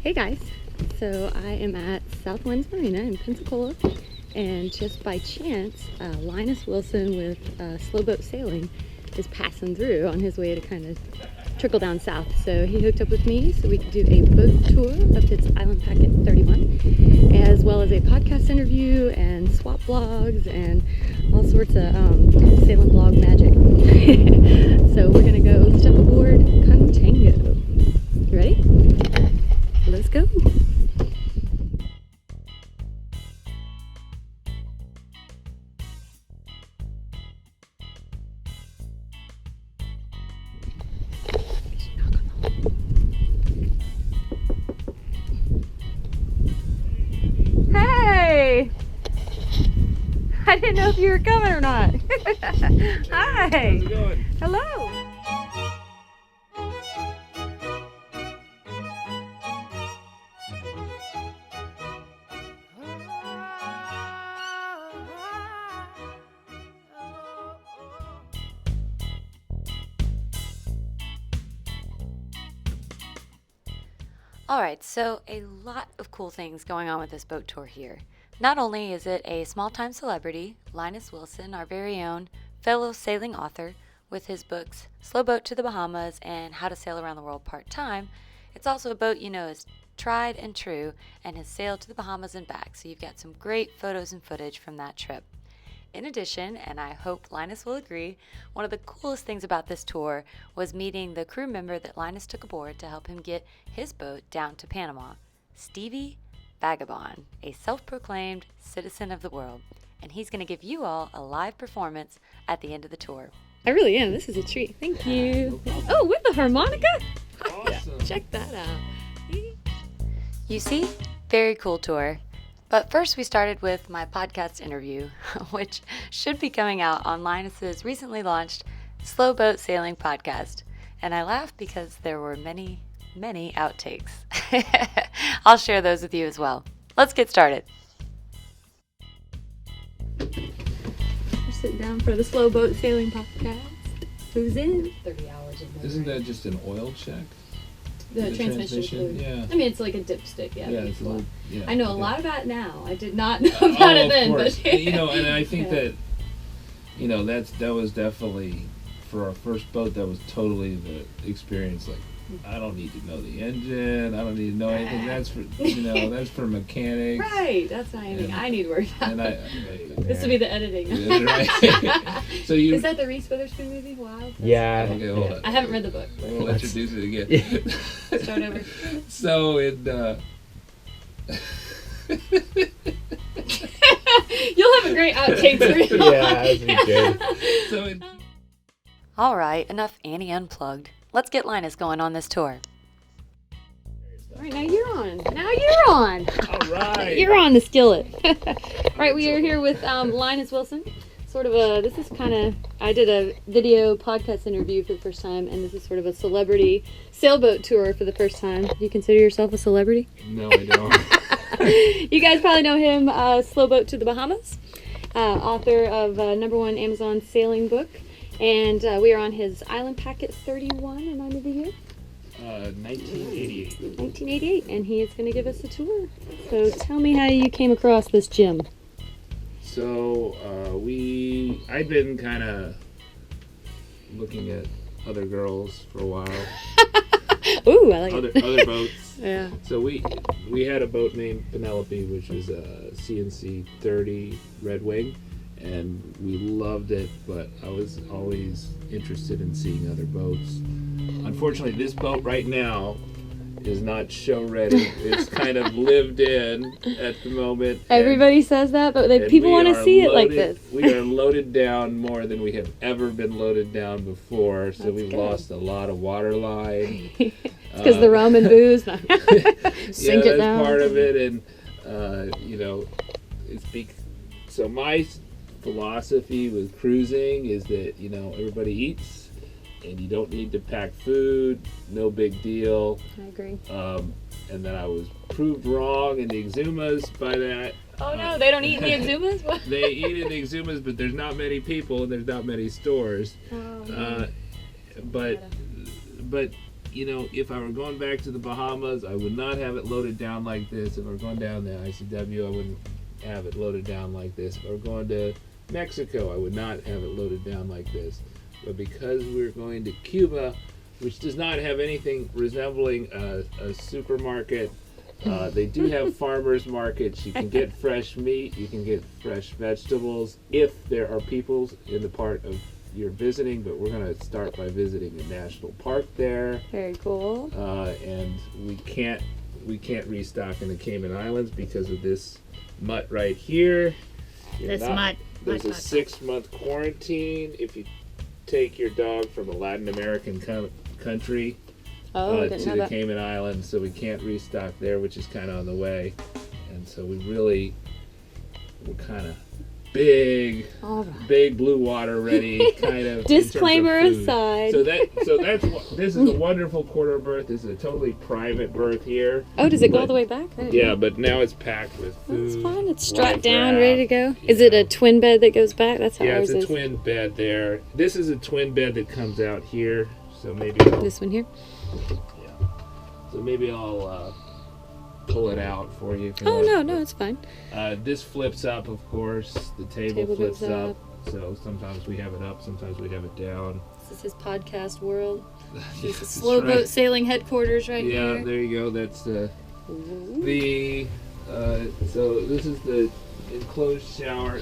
Hey guys, so I am at South Winds Marina in Pensacola, and just by chance, Linus Wilson with Slow Boat Sailing is passing through on his way to kind of trickle down south. So he hooked up with me so we could do a boat tour of his Island Packet 31, as well as a podcast interview and swap blogs and all sorts of sailing blog magic. So we're gonna go step aboard Contango. You ready? Let's go. Hey! I didn't know if you were coming or not. Hi. How's it going? Hello. Alright, so a lot of cool things going on with this boat tour here. Not only is it a small-time celebrity, Linus Wilson, our very own fellow sailing author, with his books Slow Boat to the Bahamas and How to Sail Around the World Part-Time, it's also a boat you know is tried and true and has sailed to the Bahamas and back, so you've got some great photos and footage from that trip. In addition, and I hope Linus will agree, one of the coolest things about this tour was meeting the crew member that Linus took aboard to help him get his boat down to Panama, Stevie Vagabond, a self-proclaimed citizen of the world. And he's going to give you all a live performance at the end of the tour. I really am. This is a treat. Thank you. Oh, with the harmonica? Awesome. Check that out. You see? Very cool tour. But first we started with my podcast interview, which should be coming out on Linus's recently launched Slow Boat Sailing podcast. And I laughed because there were many, many outtakes. I'll share those with you as well. Let's get started. We're sitting down for the Slow Boat Sailing podcast. Who's in? 30 hours. Isn't that just an oil check? The transmission fluid. Yeah. I mean, it's like a dipstick. Yeah, It's a little, yeah. I know a Okay. lot about it now. I did not know about it then. Of course. But And I think Yeah. that, that was definitely, for our first boat, that was totally the experience. Like, I don't need to know the engine. I don't need to know anything. That's for, that's for mechanics. Right, that's not anything I need to worry about. And This will be the editing. Yeah, right. So you. Is that the Reese Witherspoon movie? Wow. Yeah. Okay, hold on. I haven't read the book. We'll introduce it again. Start over. So You'll have a great outtake reel. Yeah, that'd be good. So All right, enough Annie Unplugged. Let's get Linus going on this tour. All right, now you're on. all right. You're on the skillet. All right, we are here with Linus Wilson. I did a video podcast interview for the first time, and this is sort of a celebrity sailboat tour for the first time. Do you consider yourself a celebrity? No, I don't. You guys probably know him, Slow Boat to the Bahamas, author of #1 Amazon sailing book. And we are on his Island Packet 31, remind me the year? 1988. 1988, and he is going to give us a tour. So tell me how you came across this gem. So I'd been kind of looking at other girls for a while. Ooh, I like other it. boats. Yeah. So we had a boat named Penelope, which was a CNC 30 Red Wing, and we loved it, but I was always interested in seeing other boats. Unfortunately, this boat right now is not show ready. It's kind of lived in at the moment. Everybody says that, but and people we want to are see it like loaded- this. We are loaded down more than we have ever been loaded down before, so That's we've good. lost a lot of water line. Because the rum and booze. Sink yeah, it that's down. part of it, and so my philosophy with cruising is that everybody eats, and you don't need to pack food. No big deal. I agree. And then I was proved wrong in the Exumas by that. Oh no, they don't eat in the Exumas? What? They eat in the Exumas, but there's not many people and there's not many stores. Oh, man. But if I were going back to the Bahamas, I would not have it loaded down like this. If I were going down the ICW, I wouldn't have it loaded down like this. If I were going to Mexico, I would not have it loaded down like this. But because we're going to Cuba, which does not have anything resembling a supermarket, they do have farmers markets. You can get fresh meat, you can get fresh vegetables if there are people in the part of you're visiting, but we're going to start by visiting a national park there. Very cool. And we can't restock in the Cayman Islands because of this mutt right here. This mutt. There's a 6-month quarantine if you take your dog from a Latin American country Oh, to didn't know the that. Cayman Islands, so we can't restock there, which is kind of on the way. And so we're kind of big blue water ready kind of Disclaimer in terms of food. aside. This is a wonderful quarter berth. This is a totally private berth here. Oh, does it go all the way back? Yeah, but now it's packed with food. That's fine. It's strapped life down, raft, ready to go. you Is it a know. twin bed that goes back? That's how Yeah, ours it's a is. twin bed there. This is a twin bed that comes out here. So maybe This one here. I'll pull it out for you. If you Oh, want. no, it's fine. This flips up, of course. The table Table flips goes up. up. So sometimes we have it up, sometimes we have it down. This is his podcast world. This is That's slow right. boat sailing headquarters right Yeah, here. there you go. That's so this is the enclosed shower.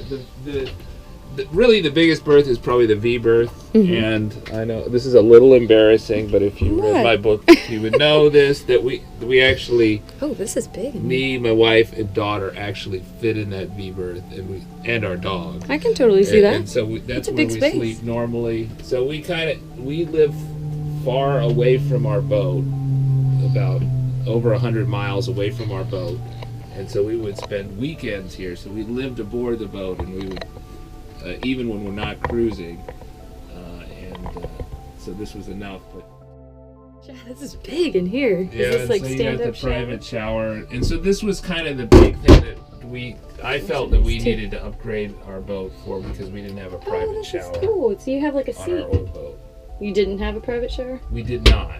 Really the biggest berth is probably the V berth, and I know this is a little embarrassing, but if you read What? my book, you would know this, that we actually, Oh, this is big. me, my wife, and daughter actually fit in that V berth, and our dog. I can totally see that. And so that's a where big we space. sleep normally. So we live far away from our boat, about over 100 miles away from our boat, and so we would spend weekends here. So we lived aboard the boat, and we would, even when we're not cruising, so this was enough. But Yeah, this is big in here. yeah, Is this and like so you stand got the up private shower, and so this was kind of the big thing that I felt that we needed to upgrade our boat for, because we didn't have a private this shower is cool. So you have like a on seat. our old boat. You didn't have a private shower? We did not.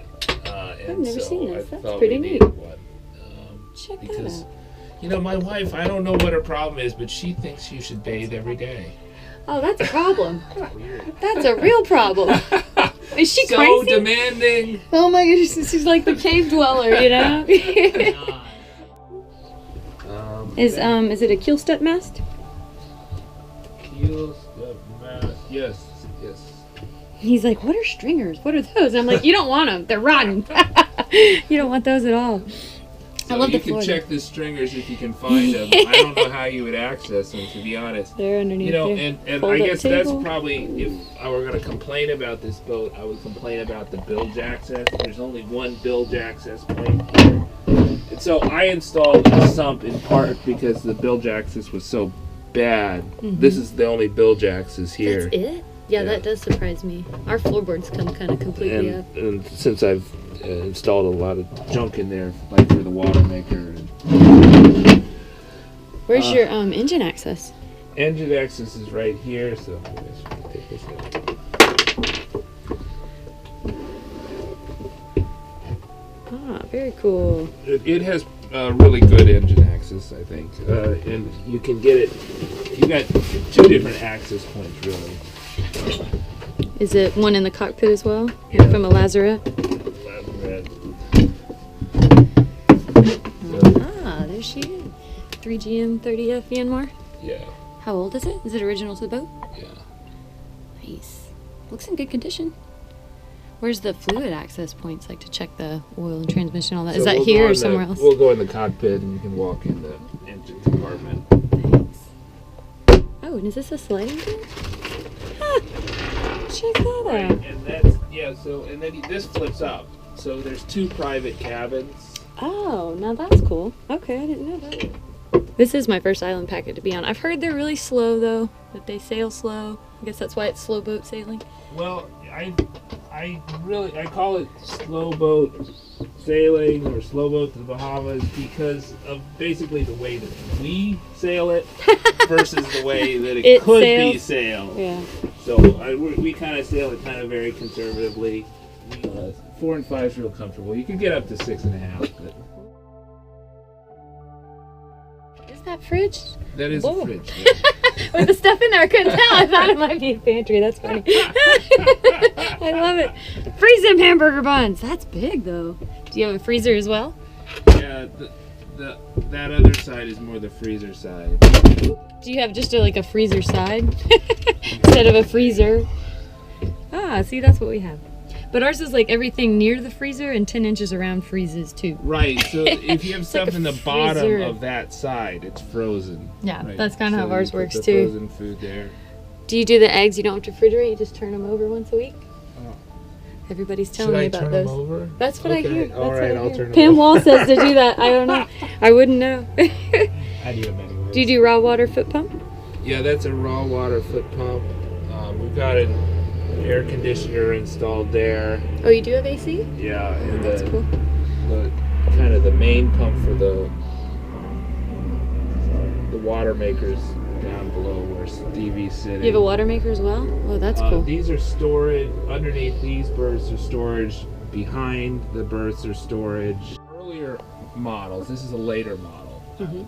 I've never seen this. I That's thought pretty we neat. needed one. Check Because, that out. my wife, I don't know what her problem is, but she thinks you should bathe every day. Oh, that's a problem. That's a real problem. Is she So crazy? demanding. Oh my goodness, she's like the cave dweller, you know? Is it a keel step mast? Keel step mast. Yes. He's like, what are stringers? What are those? And I'm like, you don't want them. They're rotten. You don't want those at all. So I love the you can Florida. check the stringers if you can find them. I don't know how you would access them, to be honest. They're underneath there. And I Fold-up guess that's table. probably, if I were going to complain about this boat, I would complain about the bilge access. There's only one bilge access point here. And so I installed a sump in part because the bilge access was so bad. This is the only bilge access here. That's it? Yeah, Yeah. that does surprise me. Our floorboards come kind of completely up. And since I've installed a lot of junk in there, like for the water maker and Where's your engine access? engine access is right here. So I guess we can take this out. Ah, very cool. It has really good engine access, I think, and you can get it. You got 2 different access points, really. Is it one in the cockpit as well? Yeah. From a lazarette? Red. Ah, there she is. 3GM 30F Yanmar. Yeah, How old is it? Is it original to the boat? yeah. Nice. Looks in good condition. Where's the fluid access points, like to check the oil and transmission and all that? Is So that we'll go here or in somewhere else? We'll go in the cockpit, and you can walk in the engine compartment. Thanks. Oh, and is this a sliding door? Ah, check that Right, out. and that's So and then this flips up. So there's 2 private cabins. Oh, now that's cool. Okay, I didn't know that. This is my first island packet to be on. I've heard they're really slow though, that they sail slow. I guess that's why it's slow boat sailing. Well, I call it slow boat sailing or slow boat to the Bahamas because of basically the way that we sail it versus the way that it could be sailed. Yeah. So we kind of sail it kind of very conservatively. 4 and 5 is real comfortable. You can get up to 6.5. But Is that fridge? that is Whoa. a fridge. Yeah. With the stuff in there, I couldn't tell. I thought it might be a pantry. That's funny. I love it. Freeze them hamburger buns. That's big, though. Do you have a freezer as well? Yeah, that other side is more the freezer side. Do you have just like a freezer side instead of a freezer? Ah, see, that's what we have. But ours is like everything near the freezer and 10 inches around freezes too. Right, so if you have stuff like a in the bottom freezer. of that side, it's frozen. Yeah, Right. that's kind of So how ours you put works the too. Frozen food there. Do you do the eggs? You don't have to refrigerate. You just turn them over once a week. Oh. Everybody's telling me about those. over? That's what I hear. That's All what right, I I'll hear. turn them Pam over. Wall says to do that. I don't know. I wouldn't know. I do them anyway. Do you do raw water foot pump? Yeah, that's a raw water foot pump. We've got an air conditioner installed there. Oh, you do have AC? Yeah, and That's cool. the kind of the main pump for the water makers down below where Stevie's sitting. You have a water maker as well? Oh, that's cool. These are storage underneath these berths are storage. Behind the berths are storage. Earlier models, this is a later model,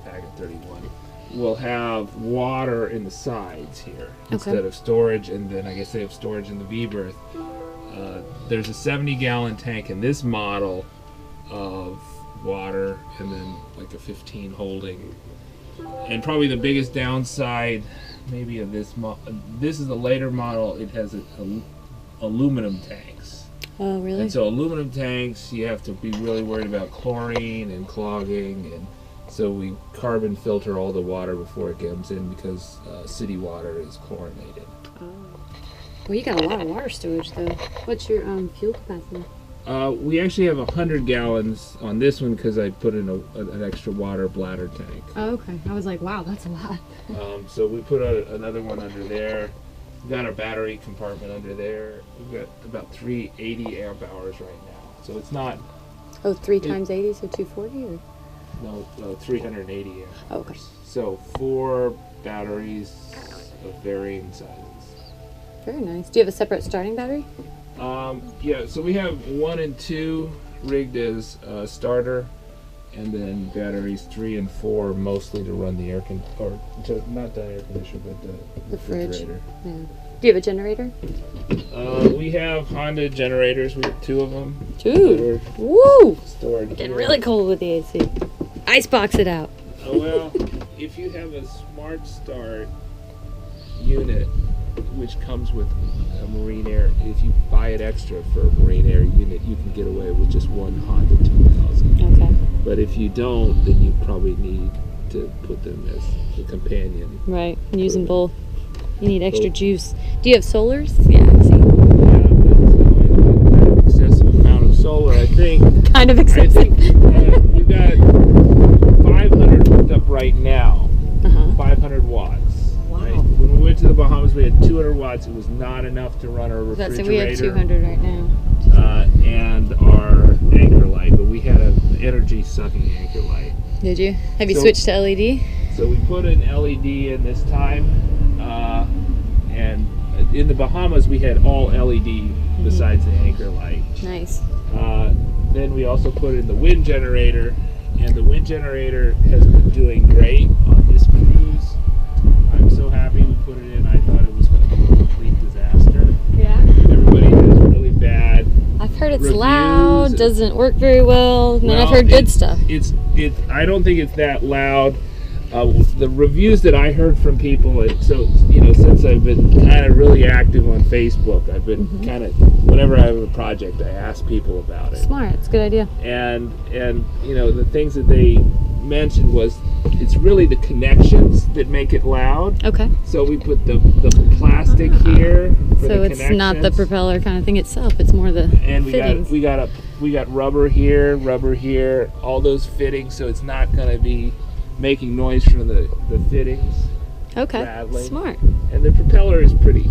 Packet 31, will have water in the sides here instead of storage, and then I guess they have storage in the V berth. There's a 70-gallon tank in this model of water, and then like a 15 holding. And probably the biggest downside, maybe of this this is a later model. It has aluminum tanks. Oh, really? And so aluminum tanks, you have to be really worried about chlorine and clogging, and so we carbon filter all the water before it comes in because city water is chlorinated. Well, you got a lot of water storage, though. What's your fuel capacity? We actually have 100 gallons on this one because I put in an extra water bladder tank. Oh, okay. I was like, wow, that's a lot. So we put another one under there. We've got our battery compartment under there. We've got about 380 amp hours right now. So it's not... Oh, 3 times 80, so 240? Or? No, 380 amp Oh, okay. hours. So 4 batteries of varying sizes. Very nice. Do you have a separate starting battery? Yeah, so we have 1 and 2 rigged as starter, and then batteries 3 and 4 mostly to run the not the air conditioner, but the fridge. refrigerator. Yeah. Do you have a generator? We have Honda generators. We have 2 of them. 2? Woo! Stored Getting here. really cold with the AC. Icebox it out. Well, if you have a Smart Start unit, which comes with a marine air, if you buy it extra for a marine air unit, you can get away with just one Honda 2000. Okay. But if you don't, then you probably need to put them as a companion. Right. Use them both. You need extra Both. juice. Do you have solars? Yeah, see. Yeah, but an excessive amount of solar, I think. Kind of I excessive. think we've got 500 hooked up right now. 500 watts. Wow. Right? When we went to the Bahamas, we had 200 watts. It was not enough to run our That's refrigerator. it. We have 200 right now. And our anchor light, but we had an energy sucking anchor light. Did you? Have you So- switched to LED? So we put an LED in this time, and in the Bahamas we had all LED besides the anchor light. Nice. Then we also put in the wind generator, and the wind generator has been doing great on this cruise. I'm so happy we put it in. I thought it was going to be a complete disaster. Yeah. Everybody has really bad. I've heard it's Reviews. loud, doesn't work very well, and then I've Well, heard good stuff. I don't think it's that loud. The reviews that I heard from people, since I've been kind of really active on Facebook, I've been kind of, whenever I have a project, I ask people about it. Smart. It's a good idea. And the things that they mentioned was it's really the connections that make it loud. Okay. So we put the plastic here for So the it's not the connections. propeller kind of thing itself. It's more the And fittings. we got rubber here, all those fittings, so it's not going to be making noise from the fittings. Okay. rattling. Smart. And the propeller is pretty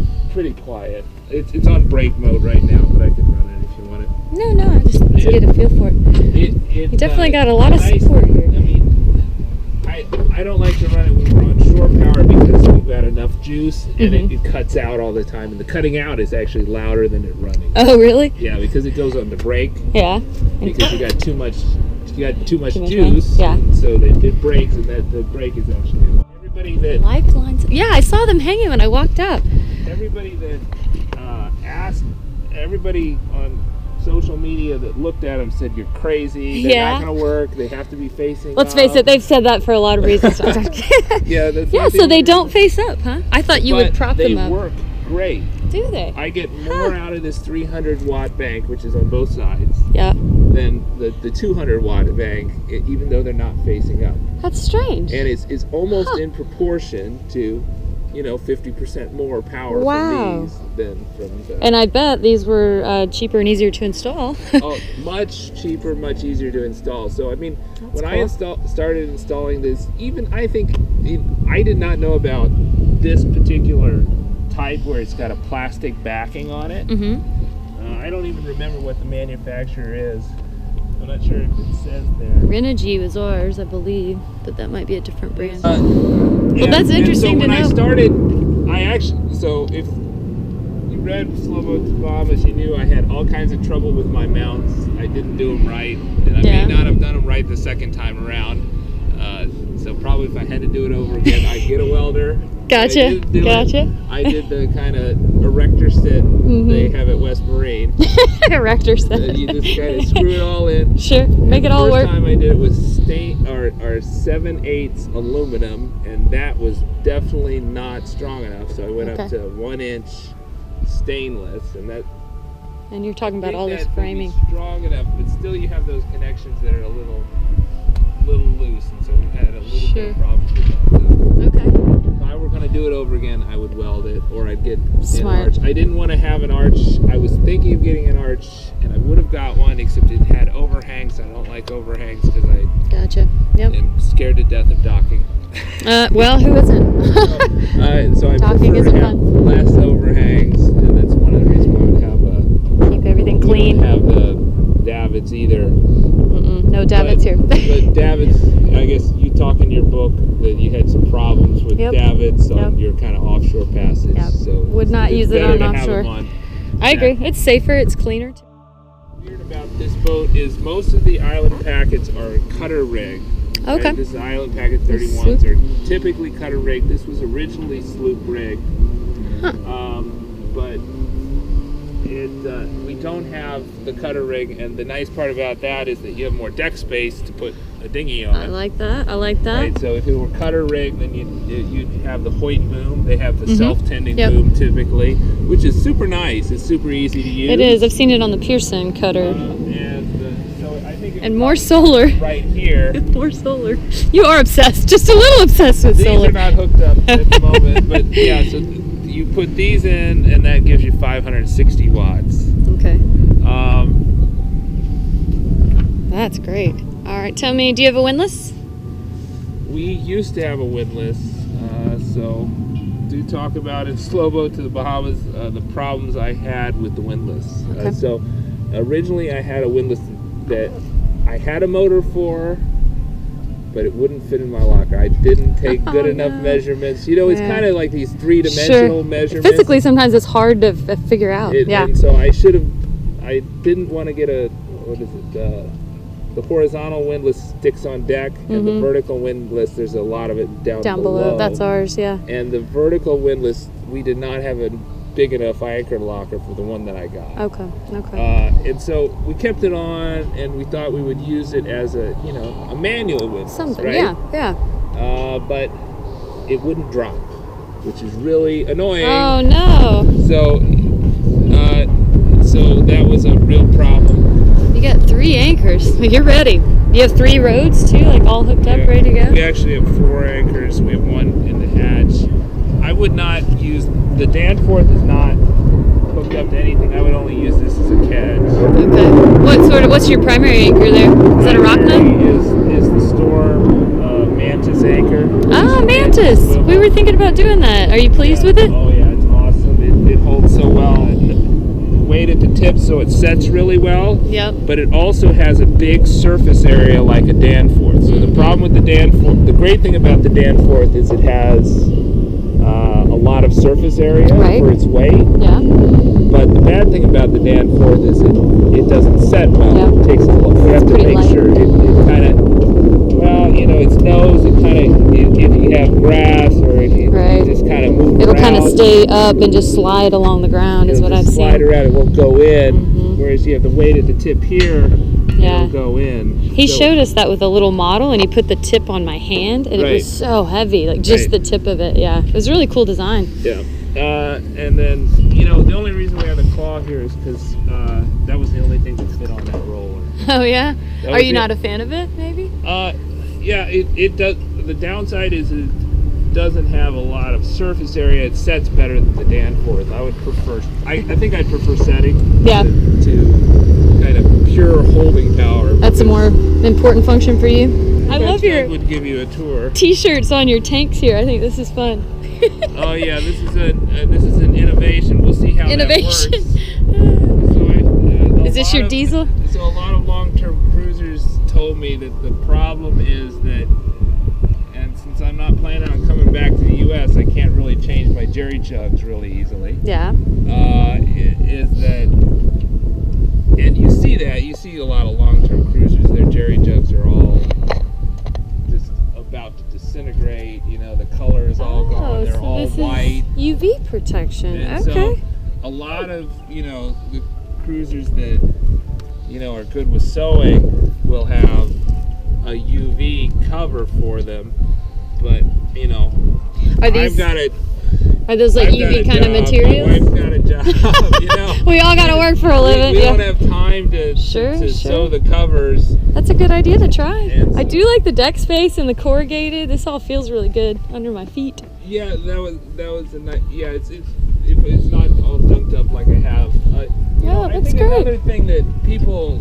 quiet. It's on brake mode right now, but I can run it if you want it. No, I just to get a feel for it. You definitely got a lot of nice- support here. I mean, I don't like to run it when we're on shore more power because we've got enough juice, and it cuts out all the time. And the cutting out is actually louder than it running. Oh, really? Yeah, because it goes on the brake. Yeah. Because you got too much much juice. Yeah. And so it breaks, and that the brake is actually everybody that lifelines. Yeah, I saw them hanging when I walked up. Everybody that asked, everybody on social media that looked at them said, "You're crazy. They're not going to work. They have to be facing Let's up." face it, they've said that for a lot of reasons. Yeah, that's yeah, so they don't face up, huh? I thought you would prop them up. They work great. Do they? I get more out of this 300 watt bank, which is on both sides, yeah, than the 200 watt bank, even though they're not facing up. That's strange. And it's almost in proportion to, 50% more power Wow. from these than from the... And I bet these were cheaper and easier to install. Oh, much cheaper, much easier to install. So, I mean, That's when cool. I started installing this, I think I did not know about this particular type where it's got a plastic backing on it. I don't even remember what the manufacturer is. I'm not sure if it says there. Renogy was ours, I believe, but that might be a different brand. Well, that's interesting to know. to know. When I started, so if you read Slow Boat to Bahamas, you knew I had all kinds of trouble with my mounts. I didn't do them right, and I may not have done them right the second time around. So probably if I had to do it over again, I'd get a welder. Gotcha. I did the kind of erector set they have at West Marine. Erector set. You just kind of screw it all in. Sure, make it all The work. first time I did it was 7/8 aluminum, and that was definitely not strong enough. So I went up to 1-inch stainless, and that. And you're talking about I all think this that would be framing. strong enough, but still you have those connections that are a little loose, and so we've had a little bit of problems with that. So Okay. if I were going to do it over again, I would weld it, or I'd get an arch. I didn't want to have an arch. I was thinking of getting an arch, and I would have got one, except it had overhangs. I don't like overhangs because I am scared to death of docking. Well, who isn't? So I Docking prefer is to have fun. less overhangs, and that's one of the reasons why I would have Keep everything we clean. don't have the davits either. No davits here. But davits, I guess you talk in your book that you had some problems with davits on your kind of offshore passage. So would not use it on offshore. I agree. It's safer. It's cleaner. What's weird about this boat is most of the island packets are cutter rig. Okay. Right? This is Island Packet 31s. They're typically cutter rig. This was originally sloop rig. But we don't have the cutter rig, and the nice part about that is that you have more deck space to put a dinghy on. I like that. Right, so if it were cutter rig, then you'd have the Hoyt boom. They have the self-tending boom typically, which is super nice. It's super easy to use. It is. I've seen it on the Pearson cutter. So I think and more solar. Right here. More solar. You are obsessed. Just a little obsessed with solar. These are not hooked up at the moment, but yeah. So you put these in, and that gives you 560 watts. Okay. That's great. All right, tell me, do you have a windlass? We used to have a windlass, so do talk about in Slow Boat to the Bahamas the problems I had with the windlass. Okay. So originally I had a windlass that I had a motor for, but it wouldn't fit in my locker. I didn't take good enough measurements. It's kind of like these three-dimensional measurements. Physically, sometimes it's hard to figure out. And so I didn't want to get the horizontal windlass sticks on deck, and the vertical windlass, there's a lot of it down below. That's ours, yeah. And the vertical windlass, we did not have a big enough anchor locker for the one that I got. Okay. And so we kept it on, and we thought we would use it as a manual windlass. Something, right? yeah. But it wouldn't drop, which is really annoying. Oh no! So that was a real problem. You got 3 anchors. You're ready. You have 3 rods too, like all hooked up, ready to go? We actually have 4 anchors. We have 1 in the hatch. I would not use the Danforth is not hooked up to anything. I would only use this as a catch. Okay. What's your primary anchor there? Is that a rock nut? Is the Storm Mantis anchor. Ah, Mantis. We were thinking about doing that. Are you pleased with it? Oh yeah, it's awesome. It holds so well. And weight at the tips so it sets really well. Yep. But it also has a big surface area like a Danforth. So the problem with the Danforth, the great thing about the Danforth is it has a lot of surface area for its weight. Yeah. But the bad thing about the Danforth is it doesn't set well. Yep. It takes we have to make light. sure it kind of, well, you know, its nose, it kind of, if you have grass or if you just kind of move It'll around, kind of stay up and just slide along the ground is what I've seen. Slide around, it won't go in. Whereas you have the weight at the tip here, it'll go in. He showed us that with a little model, and he put the tip on my hand, and it was so heavy, like just the tip of it. Yeah, it was a really cool design. Yeah. And then, you know, the only reason we have the claw here is because that was the only thing that fit on that roller. Oh, yeah? Are you not a fan of it, maybe? Yeah, it does. The downside is it doesn't have a lot of surface area. It sets better than the Danforth. I would prefer, I think I'd prefer setting to kind of pure holding power. That's a more important function for you? I love your would give you a tour. T-shirts on your tanks here. I think this is fun. Oh yeah, this is an innovation. We'll see how that works. Is this your diesel? So a lot of long-term cruisers told me that the problem is that, and since I'm not planning on coming back to the U.S., I can't really change my jerry jugs really easily. Yeah. Is that, and you see a lot of long-term cruisers. Their jerry jugs are all just about to disintegrate. You know, the color is all gone. They're all white. UV protection. And so a lot of, you know, the cruisers that, you know, are good with sewing will have a UV cover for them, but, you know, Are those like UV kind of materials? My wife's got a job, you know. We all got to work for a living. We don't have time to sew the covers. That's a good idea to try. I do like the deck space and the corrugated. This all feels really good under my feet. Yeah, that was a nice. Yeah, it's not all dunked up like I have. That's I think great. Another thing that people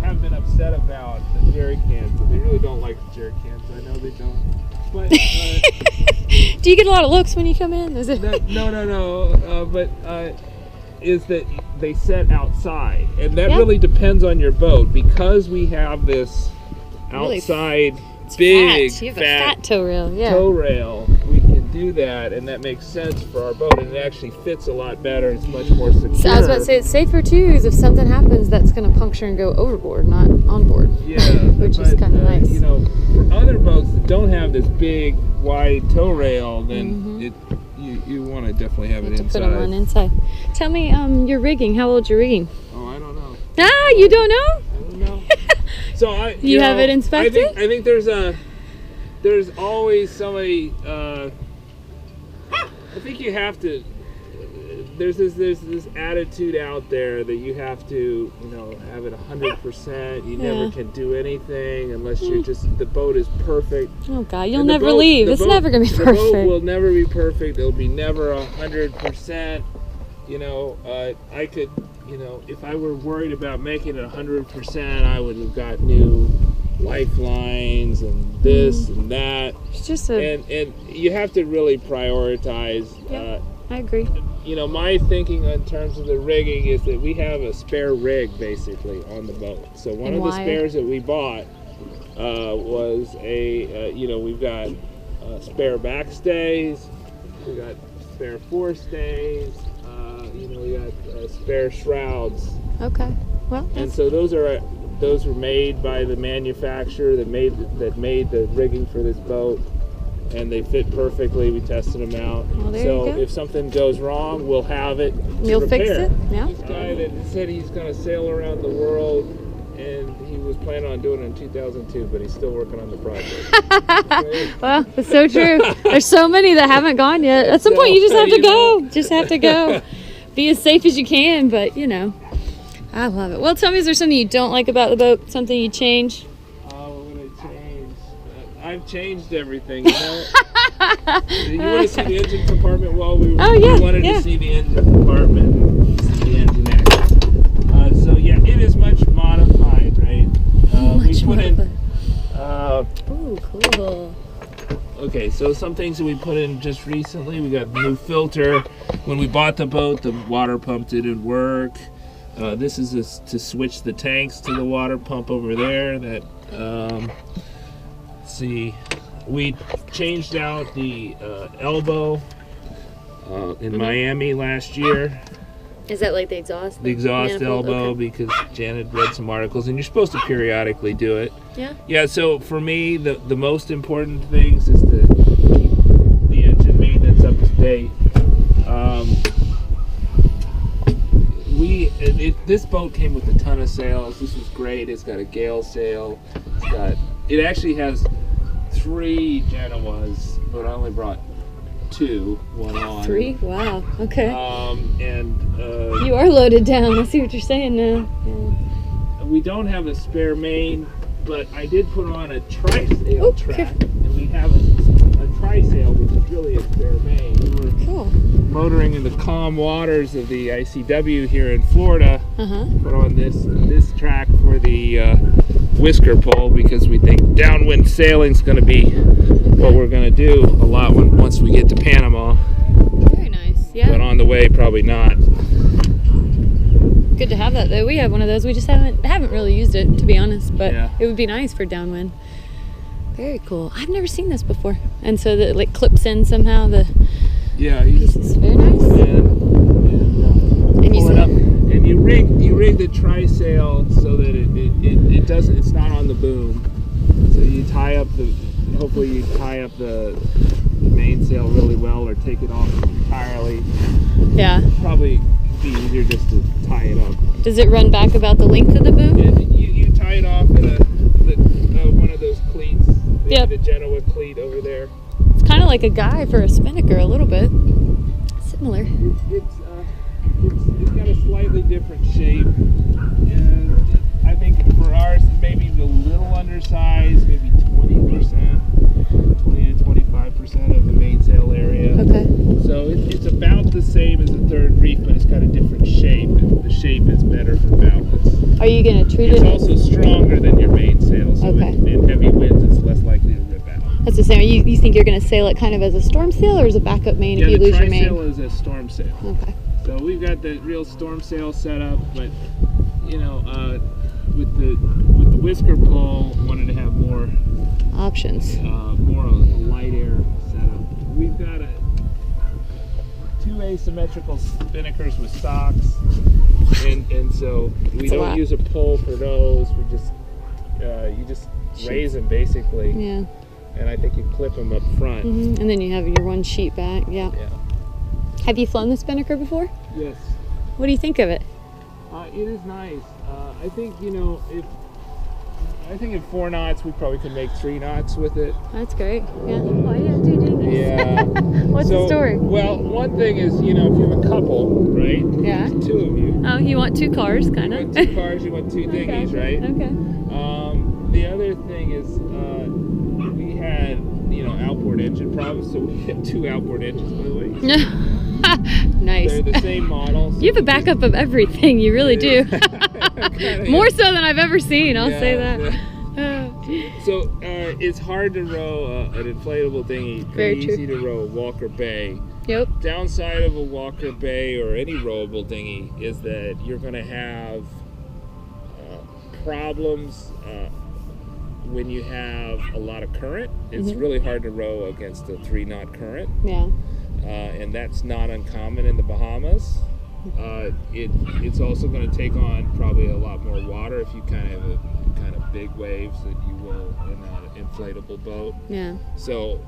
have been upset about the jerry cans, but they really don't like the jerry cans. I know they don't. But do you get a lot of looks when you come in? Is it? No. But is that they set outside, and that really depends on your boat, because we have this outside big fat tow rail. Tow rail. We can do that, and that makes sense for our boat, and it actually fits a lot better. It's much more secure. So I was about to say it's safer too, because if something happens, that's going to puncture and go overboard, not on board. Yeah, which is kind of nice. You know, for other boats that don't have this big wide tow rail, then you want to definitely have it inside. To put them on inside. Tell me, your rigging. How old's your rigging? Oh, I don't know. Ah, you don't know? I don't know. So you have it inspected? I think there's always somebody. I think you have to. There's this attitude out there that you have to, you know, have it 100%. You never can do anything unless you're just, the boat is perfect. Oh God, you'll never leave. It's never gonna be perfect. The boat will never be perfect. It'll be never 100%. You know, I could, you know, if I were worried about making it 100%, I would have got new lifelines and this and that. It's just and you have to really prioritize. I agree. You know, my thinking in terms of the rigging is that we have a spare rig basically on the boat. So one of the spares that we bought was you know, we've got spare backstays, we got spare forestays, you know, we got spare shrouds. Okay. Well. And so those were made by the manufacturer that made the rigging for this boat. And they fit perfectly. We tested them out. Well, there so you go. if something goes wrong, we'll have it. You'll fix it? Yeah. This guy that said he's going to sail around the world, and he was planning on doing it in 2002, but he's still working on the project. Well, it's so true. There's so many that haven't gone yet. At some point, you just have to go. Just have to go. Be as safe as you can, but you know, I love it. Well, tell me, is there something you don't like about the boat? Something you change? I've changed everything, you know. You want to see the engine compartment? Well, we wanted to see the engine compartment, the engine axle. So yeah, it is much modified, right? Much we put modified. in. Ooh, cool. okay, so some things that we put in just recently, we got a new filter. When we bought the boat, the water pump didn't work. This is to switch the tanks to the water pump over there. That let's see, we changed out the elbow in Miami last year. Is that like the exhaust? The exhaust manifold? elbow, Okay. because Janet read some articles, and you're supposed to periodically do it. Yeah. Yeah, so for me, the most important things is to keep the engine maintenance up to date. This boat came with a ton of sails. This was great. It's got a gale sail. It actually has 3 Genoas, but I only brought 2, one on. 3? Wow. Okay. And you are loaded down. I see what you're saying now. Yeah. we don't have a spare main, but I did put on a trysail track, and we have a trysail, which is really a spare main. We were Cool. motoring in the calm waters of the ICW here in Florida. Put on this track for the whisker pole, because we think downwind sailing is going to be what we're going to do a lot once we get to Panama. Very nice. Yeah. But on the way, probably not. Good to have that though. We have one of those. We just haven't really used it, to be honest, but Yeah. it would be nice for downwind. Very cool. I've never seen this before. And so that like clips in somehow the Yeah, pieces. Very nice. And And you pull it said- up, and you rig the trysail so that it doesn't. It's not on the boom. So you tie up hopefully you tie up the mainsail really well, or take it off entirely. Yeah. Probably be easier just to tie it up. Does it run back about the length of the boom? And you tie it off at one of those cleats. Yep. The Genoa cleat over there. It's kind of like a guy for a spinnaker, a little bit. Similar. It's got a slightly different shape, and I think for ours it's maybe a little undersized, maybe 20% to 25% of the mainsail area. Okay. So it's about the same as the third reef, but it's got a different shape, and the shape is better for balance. Are you going to treat It's it? also stronger than your mainsail, so Okay. in heavy winds it's less likely to rip out. That's the same. You think you're going to sail it kind of as a storm sail or as a backup main Yeah, if you the lose your main? trysail is a storm sail. Okay. So we've got the real storm sail set up, but with the whisker pole, wanted to have more Options. more a light air setup. We've got 2 asymmetrical spinnakers with stocks, and so we That's a don't lot. use a pole for those. We just you just raise them basically, Yeah. and I think you clip them up front. And then you have your one sheet back. Yeah. Yeah. Have you flown the spinnaker before? Yes. What do you think of it? It is nice. I think at 4 knots we probably could make 3 knots with it. That's great. Yeah. Oh, yeah, dude. Yeah. What's the story? Well, one thing is, if you have a couple, right? Yeah. There's 2 of you. Oh, you want 2 cars, kind You of? want 2 cars, you want 2 dinghies, right? Okay. The other thing is, we had, outboard engine problems, so we had 2 outboard engines, by the way. Nice. They're the same model. So You have a backup of everything. You really do. Kinda, More so than I've ever seen. I'll yeah, say that. yeah. So it's hard to row an inflatable dinghy. Very Pretty true. easy to row a Walker Bay. Yep. Downside of a Walker Bay or any rowable dinghy is that you're going to have problems when you have a lot of current. It's really hard to row against a 3-knot current, Yeah. and that's not uncommon in the Bahamas. It's also going to take on probably a lot more water if you kind of have big waves that you will in an inflatable boat. Yeah. So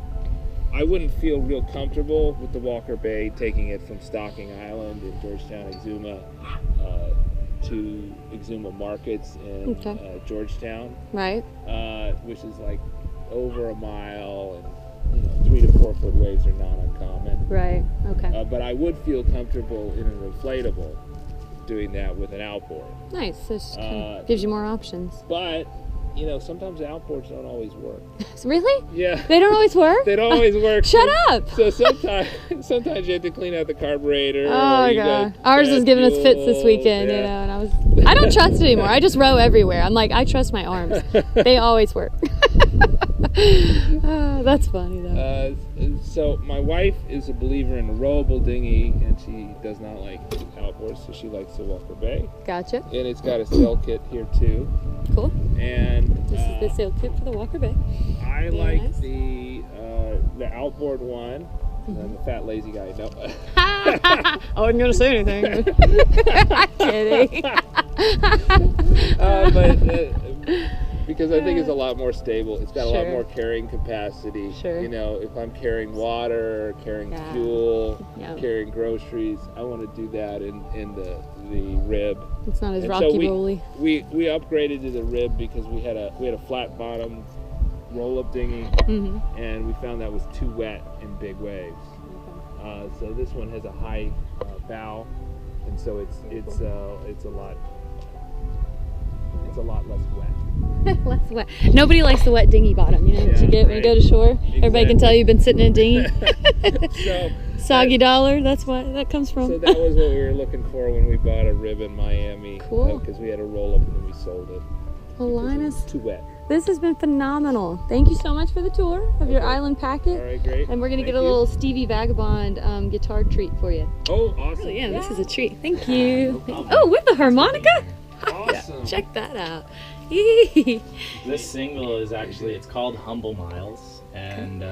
I wouldn't feel real comfortable with the Walker Bay taking it from Stocking Island in Georgetown, Exuma, to Exuma Markets in Georgetown, Right. which is like over a mile, and 3 to 4 foot waves are not uncommon. Right. Okay. But I would feel comfortable in an inflatable doing that with an outboard. Nice. This kind of gives you more options. But sometimes outboards don't always work. Really? Yeah. They don't always work? They don't always work. Shut up! So sometimes you have to clean out the carburetor. Oh or my you god. got Ours was bad giving us fits this fuel, weekend, yeah. and I don't trust it anymore. I just row everywhere. I'm like, I trust my arms. They always work. Oh, that's funny though. So my wife is a believer in a rowable dinghy, and she does not like outboards, so she likes the Walker Bay. Gotcha. And it's got a sail kit here too. Cool. And This is the sail kit for the Walker Bay. I Very like nice. the outboard one. I'm the fat lazy guy. No. I wasn't gonna say anything. Kidding. Because I think it's a lot more stable. It's got a lot Sure. more carrying capacity. Sure. You know, if I'm carrying water, carrying Yeah. fuel, Yeah. carrying groceries, I want to do that in the rib. It's not as And rocky so rolly. we upgraded to the rib because we had a flat bottom roll up dinghy, Mm-hmm. and we found that was too wet in big waves. So this one has a high bow, and so it's a lot less wet. Less wet. Nobody likes the wet dinghy bottom. You know what Yeah, you get when you right. go to shore. Everybody can tell you've been sitting in a dinghy. So Soggy dollar. That's what that comes from. So that was what we were looking for when we bought a rib in Miami. Cool. Because we had a roll up and then we sold it. Well, because it Linus, was too wet. this has been phenomenal. Thank you so much for the tour of your Okay. island packet. All right, great. And we're gonna Thank get a you. little Stevie Vagabond guitar treat for you. Oh, awesome. Oh yeah, this is a treat. Thank you. Oh, with the harmonica? Awesome. Check that out. This single is actually, it's called Humble Miles, and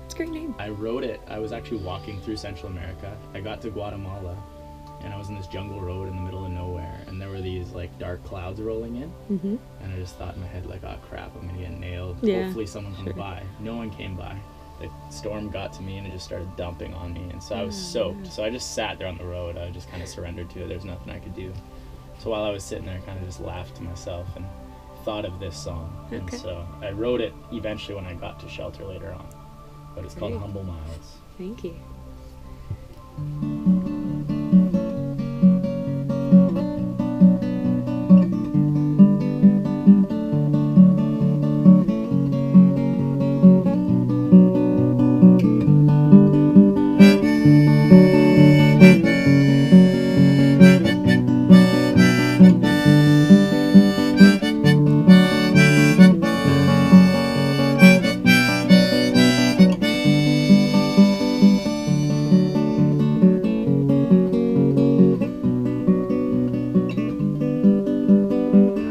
It's a great name. I wrote it. I was actually walking through Central America. I got to Guatemala, and I was in this jungle road in the middle of nowhere, and there were these like dark clouds rolling in, Mm-hmm. and I just thought in my head like, oh crap, I'm gonna get nailed. Yeah, Hopefully someone comes by. No one came by. The storm got to me and it just started dumping on me, and so I was soaked. So I just sat there on the road. I just kind of surrendered to it. There's nothing I could do. So while I was sitting there, I kind of just laughed to myself and thought of this song. Okay. And so I wrote it eventually when I got to shelter later on. But it's called Great. Humble Miles. Thank you.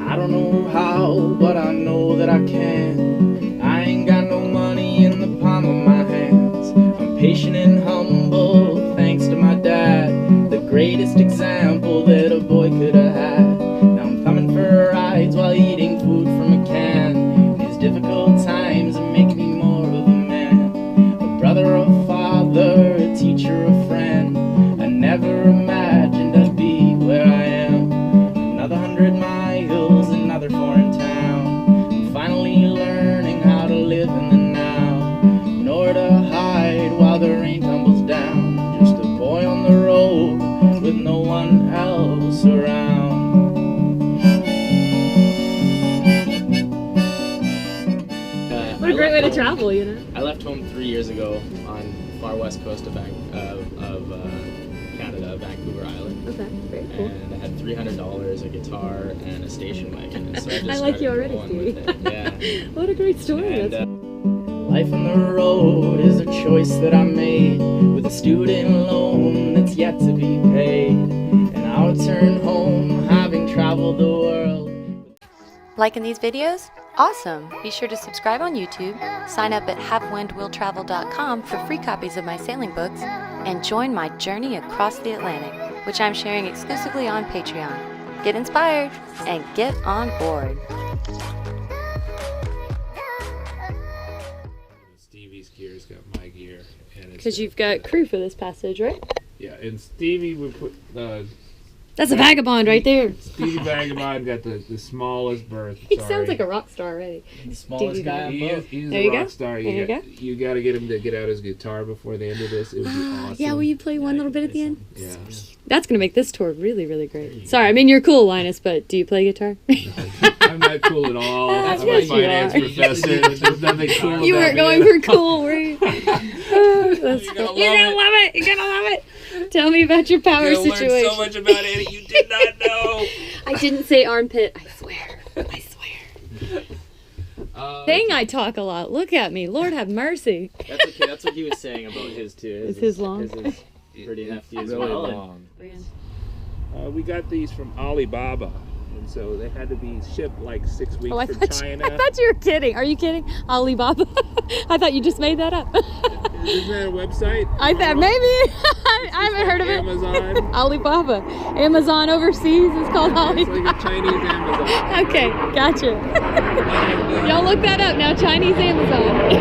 I don't know how, but I know that I can. I ain't got no money in the palm of my hands. I'm patient and humble, thanks to my dad. The greatest example that a boy could have had. Now I'm thumbing for rides while eating food from a can. These difficult times make me more of a man. A brother, a father, a teacher, a friend. I never imagined I'd be where I am. Another 100 miles, another foreign town. I'm finally learning how to live in the now. Nowhere to hide while the rain tumbles down. Just a boy on the road with no one else around. What a great way to travel, you know? I left home 3 years ago on far west coast of Canada, Vancouver Island. Okay, very cool. And I had $300, a guitar, and a station wagon. And so I just I like you started already, going with Stevie. it. Yeah. What a great story. And, That's Life on the road is a choice that I made, with a student loan that's yet to be paid. And I'll return home having traveled the world. Liking these videos? Awesome! Be sure to subscribe on YouTube, sign up at HaveWindWillTravel.com for free copies of my sailing books, and join my journey across the Atlantic, which I'm sharing exclusively on Patreon. Get inspired and get on board. Stevie's gear's got my gear. Because you've got crew for this passage, right? Yeah, and Stevie would put That's a vagabond right there. Stevie Vagabond got the smallest berth. He sounds like a rock star already. The smallest guy on boat. He's There a you go. rock star. There you go. You got to get him to get out his guitar before the end of this. It would be awesome. Yeah, will you play one little bit at the end? Yeah. That's going to make this tour really, really great. Sorry, I mean, you're cool, Linus, but do you play guitar? I'm not cool at all. I'm Yes, a you finance are. professor. There's nothing cool You about weren't going me. for cool, were you? That's You're cool. gonna You're love gonna love it. You're gonna love it. Tell me about your power You're gonna situation. learn so much about it you did not know. I didn't say armpit. I swear. I swear. Dang, I talk a lot. Look at me. Lord have mercy. That's okay. That's what he was saying about his too. Is his long? His is pretty hefty as really well. long. We got these from Alibaba, and so they had to be shipped like 6 weeks I from thought, China. I thought you were kidding. Are you kidding? Alibaba? I thought you just made that up. Isn't that a website? I thought maybe. I haven't heard of it. Amazon. Alibaba. Amazon overseas is called It's Alibaba. like a Chinese Amazon. Okay, gotcha. And, Y'all look that up now. Chinese Amazon.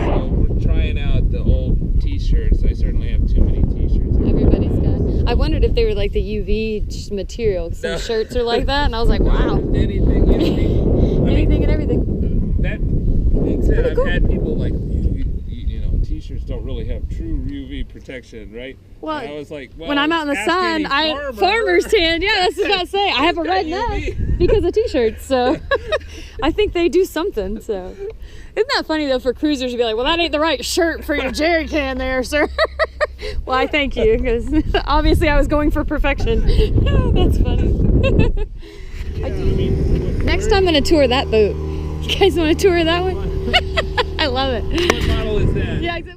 so we're trying out the old T-shirts. I certainly have too many T-shirts. Everybody's got. I wondered if they were like the UV material. Some No. shirts are like that, and I was like, wow. Anything, you know, I mean, Anything and everything. that being said, Pretty I've cool. had people like, you know, T-shirts don't really have true UV protection, right? Well, and I was like, well, when I'm out in the ask sun, any farmers tan. Yeah, that's what I was about to say. I have a got red neck UV. because of t-shirts, so I think they do something. So isn't that funny though for cruisers to be like, well, that ain't the right shirt for your jerry can there, sir. Well, I thank you because obviously I was going for perfection. That's funny. Yeah, I mean, Next time I'm gonna tour that boat. You guys want to tour that one? I love it. what model is that? Yeah, exactly.